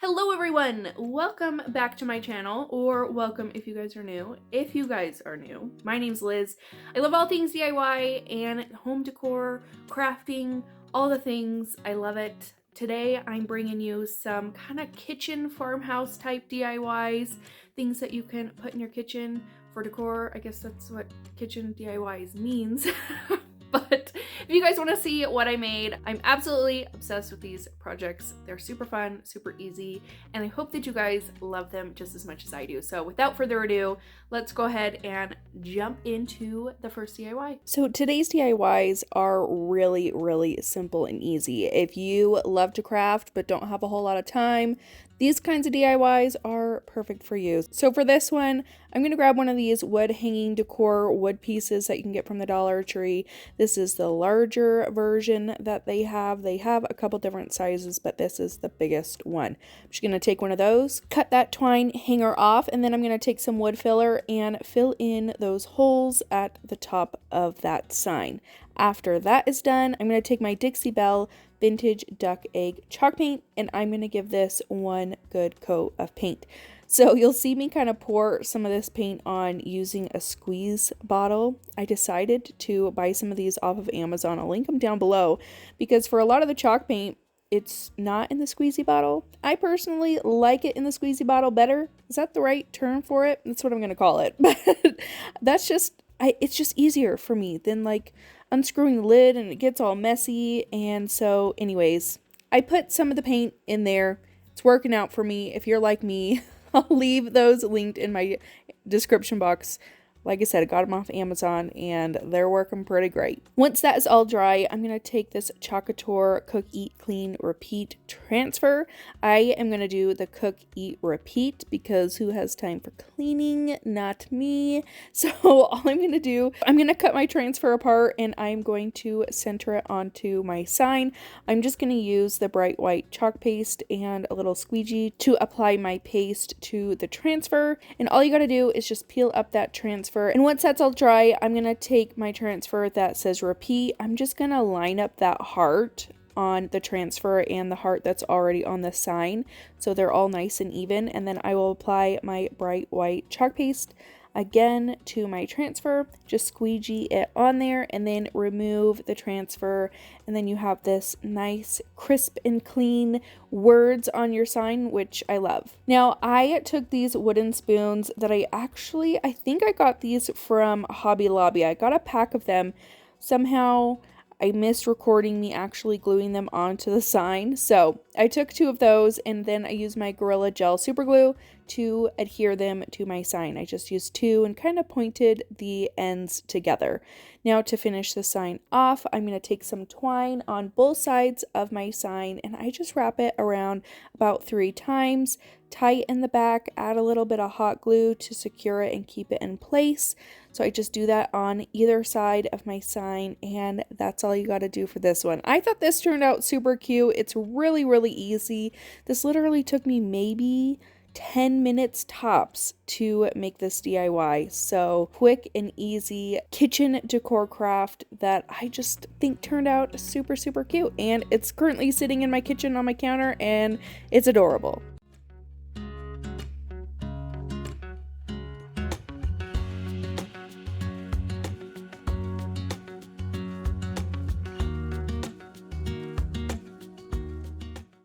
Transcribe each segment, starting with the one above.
Hello everyone! Welcome back to my channel, or welcome if you guys are new. If you guys are new, my name's Liz. I love all things DIY and home decor, crafting, all the things. I love it. Today I'm bringing you some kind of kitchen farmhouse type DIYs, things that you can put in your kitchen for decor. I guess that's what kitchen DIYs means. But if you guys want to see what I made, I'm absolutely obsessed with these projects. They're super fun, super easy, and I hope that you guys love them just as much as I do. So without further ado, let's go ahead and jump into the first DIY. So today's DIYs are really simple and easy. If you love to craft but don't have a whole lot of time, these kinds of DIYs are perfect for you. So for this one, I'm going to grab one of these wood hanging decor wood pieces that you can get from the Dollar Tree. This is the larger version that they have. They have a couple different sizes, but this is the biggest one. I'm just going to take one of those, cut that twine hanger off, and then I'm going to take some wood filler and fill in those holes at the top of that sign. After that is done, I'm going to take my Dixie Belle vintage duck egg chalk paint, and I'm going to give this one good coat of paint. So you'll see me kind of pour some of this paint on using a squeeze bottle. I decided to buy some of these off of Amazon. I'll link them down below because for a lot of the chalk paint, it's not in the squeezy bottle. I personally like it in the squeezy bottle better. Is that the right term for it? That's what I'm going to call it. But that's just, it's just easier for me than like unscrewing the lid and it gets all messy. And so anyways, I put some of the paint in there. It's working out for me. If you're like me, I'll leave those linked in my description box. Like I said, I got them off Amazon and they're working pretty great. Once that is all dry, I'm going to take this COUTURE Cook, Eat, Clean, Repeat transfer. I am going to do the Cook, Eat, Repeat because who has time for cleaning? Not me. So all I'm going to do, I'm going to cut my transfer apart and I'm going to center it onto my sign. I'm just going to use the bright white chalk paste and a little squeegee to apply my paste to the transfer. And all you got to do is just peel up that transfer. And once that's all dry, I'm going to take my transfer that says repeat. I'm just going to line up that heart on the transfer and the heart that's already on the sign so they're all nice and even. And then I will apply my bright white chalk paste again to my transfer, just squeegee it on there and then remove the transfer, and then you have this nice crisp and clean words on your sign, which I love. Now I took these wooden spoons that I think I got these from Hobby Lobby. I got a pack of them. Somehow I missed recording me actually gluing them onto the sign. So I took 2 of those and then I used my Gorilla Gel super glue to adhere them to my sign. I just used 2 and kind of pointed the ends together. Now to finish the sign off, I'm going to take some twine on both sides of my sign and I just wrap it around about 3 times, tie it in the back, add a little bit of hot glue to secure it and keep it in place. So I just do that on either side of my sign and that's all you got to do for this one. I thought this turned out super cute. It's really easy. This literally took me maybe 10 minutes tops to make this DIY. So quick and easy kitchen decor craft that I just think turned out super cute. And it's currently sitting in my kitchen on my counter and it's adorable.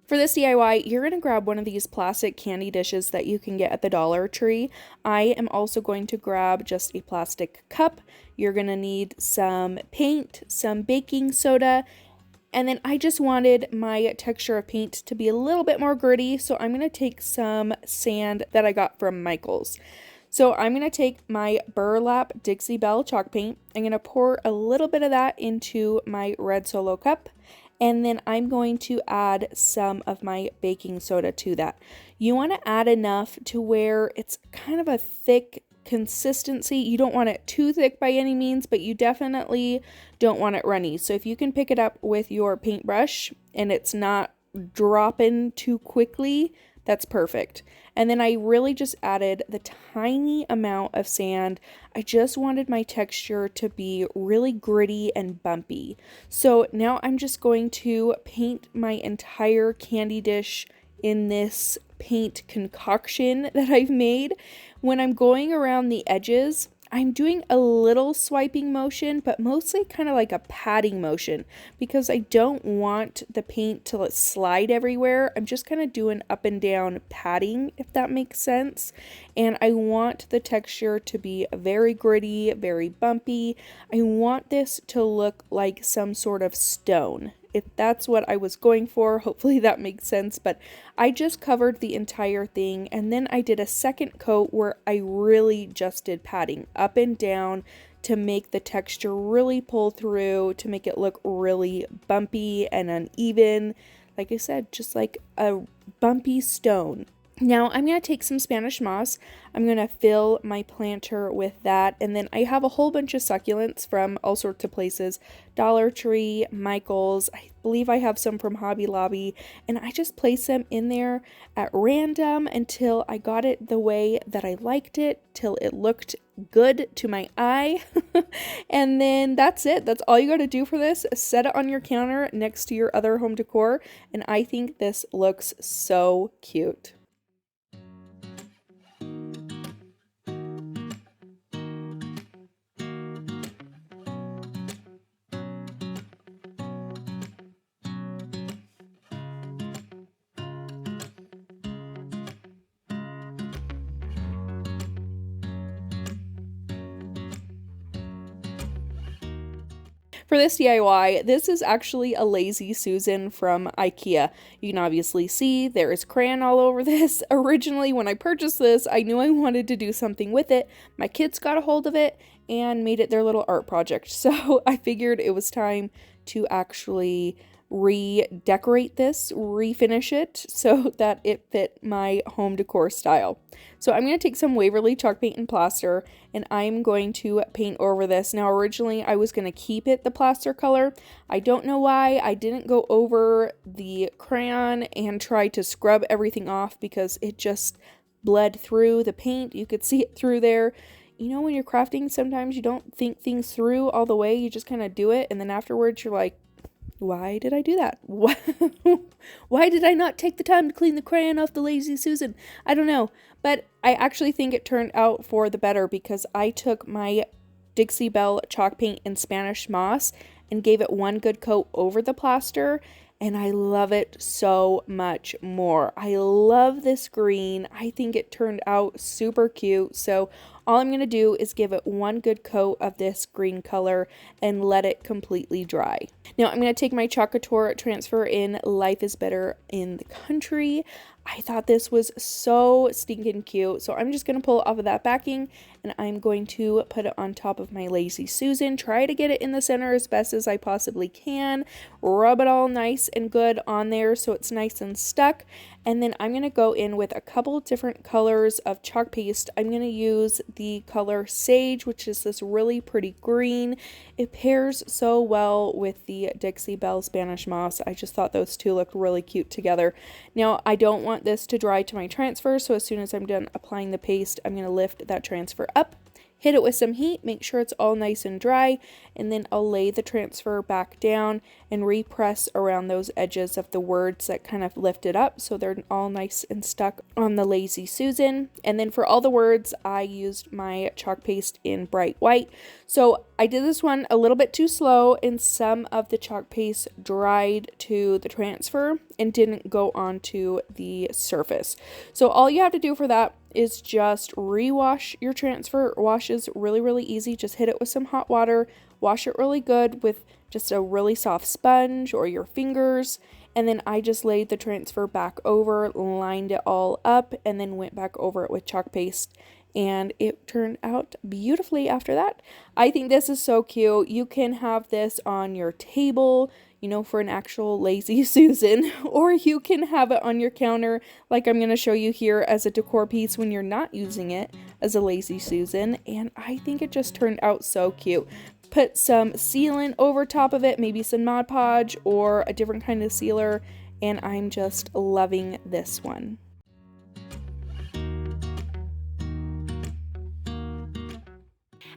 For this DIY, you're going to grab one of these plastic candy dishes that you can get at the Dollar Tree. I am also going to grab just a plastic cup. You're going to need some paint, some baking soda, and then I just wanted my texture of paint to be a little bit more gritty, so I'm going to take some sand that I got from Michael's. So I'm going to take my burlap Dixie Belle chalk paint. I'm going to pour a little bit of that into my red Solo cup. And then I'm going to add some of my baking soda to that. You want to add enough to where it's kind of a thick consistency. You don't want it too thick by any means, but you definitely don't want it runny. So if you can pick it up with your paintbrush and it's not dropping too quickly, that's perfect. And then I really just added the tiny amount of sand. I just wanted my texture to be really gritty and bumpy. So now I'm just going to paint my entire candy dish in this paint concoction that I've made. When I'm going around the edges, I'm doing a little swiping motion, but mostly kind of like a patting motion because I don't want the paint to slide everywhere. I'm just kind of doing up and down patting, if that makes sense. And I want the texture to be very gritty, very bumpy. I want this to look like some sort of stone. If that's what I was going for, hopefully that makes sense, but I just covered the entire thing, and then I did a second coat where I really just did patting up and down to make the texture really pull through, to make it look really bumpy and uneven. Like I said, just like a bumpy stone. Now I'm going to take some Spanish moss. I'm going to fill my planter with that, and then I have a whole bunch of succulents from all sorts of places. Dollar Tree, Michael's, I believe I have some from Hobby Lobby, and I just place them in there at random until I got it the way that I liked it, till it looked good to my eye. And then that's it. That's all you got to do for this. Set it on your counter next to your other home decor, and I think this looks so cute. For this DIY, this is actually a Lazy Susan from IKEA. You can obviously see there is crayon all over this. Originally, when I purchased this, I knew I wanted to do something with it. My kids got a hold of it and made it their little art project. So I figured it was time to actually redecorate this, refinish it so that it fit my home decor style. So I'm going to take some Waverly chalk paint and plaster, and I'm going to paint over this. Now originally I was going to keep it the plaster color. I don't know why I didn't go over the crayon and try to scrub everything off because it just bled through the paint. You could see it through there. You know, when you're crafting, sometimes you don't think things through all the way. You just kind of do it, and then afterwards you're like, why did I do that? Why did I not take the time to clean the crayon off the Lazy Susan? I don't know, but I actually think it turned out for the better because I took my Dixie Belle chalk paint and Spanish moss and gave it one good coat over the plaster, and I love it so much more. I love this green. I think it turned out super cute, so all I'm going to do is give it one good coat of this green color and let it completely dry. Now I'm going to take my COUTURE transfer in Life is Better in the Country. I thought this was so stinking cute, so I'm just going to pull it off of that backing and I'm going to put it on top of my Lazy Susan. Try to get it in the center as best as I possibly can. Rub it all nice and good on there so it's nice and stuck. And then I'm going to go in with a couple different colors of chalk paste. I'm going to use the color Sage, which is this really pretty green. It pairs so well with the Dixie Belle Spanish Moss. I just thought those two looked really cute together. Now, I don't want this to dry to my transfer, so as soon as I'm done applying the paste, I'm going to lift that transfer up, hit it with some heat, make sure it's all nice and dry, and then I'll lay the transfer back down and repress around those edges of the words that kind of lifted up so they're all nice and stuck on the Lazy Susan. And then for all the words, I used my chalk paste in bright white. So I did this one a little bit too slow, and some of the chalk paste dried to the transfer and didn't go onto the surface. So all you have to do for that is just rewash your transfer. Wash is really, really easy. Just hit it with some hot water, wash it really good with just a really soft sponge or your fingers, and then I just laid the transfer back over, lined it all up, and then went back over it with chalk paste, and it turned out beautifully after that. I think this is so cute. You can have this on your table, you know, for an actual Lazy Susan, or you can have it on your counter like I'm going to show you here as a decor piece when you're not using it as a Lazy Susan, and I think it just turned out so cute. Put some sealant over top of it, maybe some Mod Podge or a different kind of sealer, and I'm just loving this one.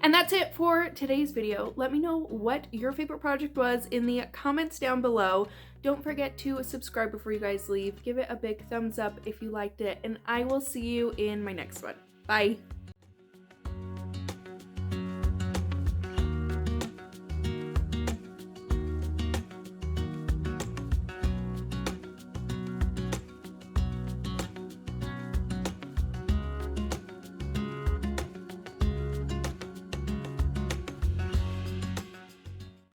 And that's it for today's video. Let me know what your favorite project was in the comments down below. Don't forget to subscribe before you guys leave. Give it a big thumbs up if you liked it, and I will see you in my next one. Bye!